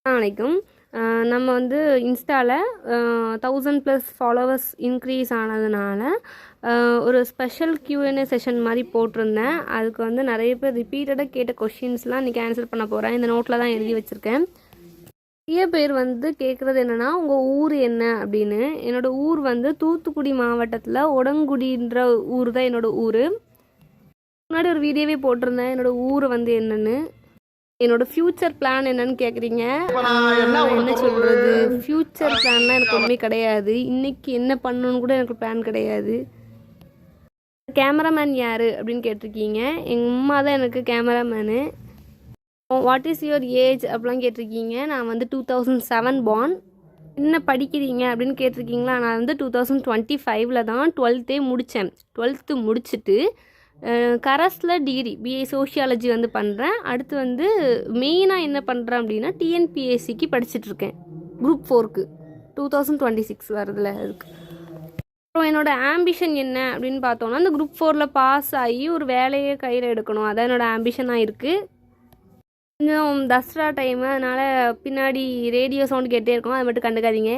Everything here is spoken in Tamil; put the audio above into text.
வணக்கம். நம்ம வந்து இன்ஸ்டாவில் 1000+ ஃபாலோவர்ஸ் இன்க்ரீஸ் ஆனதுனால ஒரு ஸ்பெஷல் Q&A செஷன் மாதிரி போட்டிருந்தேன். அதுக்கு வந்து நிறைய பேர் ரிப்பீட்டடாக கேட்ட கொஷின்ஸ்லாம் இன்றைக்கி ஆன்சர் பண்ண போகிறேன். இந்த நோட்டில் தான் எழுதி வச்சுருக்கேன். நிறைய பேர் வந்து கேட்குறது என்னென்னா, உங்கள் ஊர் என்ன அப்படின்னு. என்னோடய ஊர் வந்து தூத்துக்குடி மாவட்டத்தில் உடங்குடின்ற ஊர் தான் என்னோடய ஊர். முன்னாடி ஒரு வீடியோவே போட்டிருந்தேன் என்னோடய ஊர் வந்து என்னென்னு. என்னோடய ஃப்யூச்சர் பிளான் என்னன்னு கேட்குறீங்க. என்ன சொல்கிறது, ஃப்யூச்சர் பிளான்லாம் எனக்கு ஒன்றுமே கிடையாது. இன்றைக்கி என்ன பண்ணணுன்னு கூட எனக்கு பிளான் கிடையாது. கேமராமேன் யார் அப்படின்னு கேட்டிருக்கீங்க. எங்கள் அம்மா தான் எனக்கு cameraman. What is your age அப்படிலாம் கேட்டிருக்கீங்க. நான் வந்து 2007 born. என்ன படிக்கிறீங்க அப்படின்னு கேட்டிருக்கீங்களா. நான் வந்து 2025 தான் 12th முடித்தேன். 12th முடிச்சுட்டு கரஸில் டிகிரி பிஏ சோஷியாலஜி வந்து பண்ணுறேன். அடுத்து வந்து மெயினாக என்ன பண்ணுறேன் அப்படின்னா டிஎன்பிஎஸ்சிக்கு படிச்சுட்ருக்கேன். குரூப் 4க்கு 2026 வருதுல அதுக்கு. அப்புறம் என்னோடய ஆம்பிஷன் என்ன அப்படின்னு பார்த்தோன்னா, அந்த குரூப் 4ல் பாஸ் ஆகி ஒரு வேலையை கையில் எடுக்கணும். அதான் என்னோடய ஆம்பிஷனாக இருக்குது. கொஞ்சம் தசரா டைமு, அதனால் பின்னாடி ரேடியோ சவுண்டு கேட்டே இருக்கும், அதை மட்டும் கண்டுக்காதீங்க.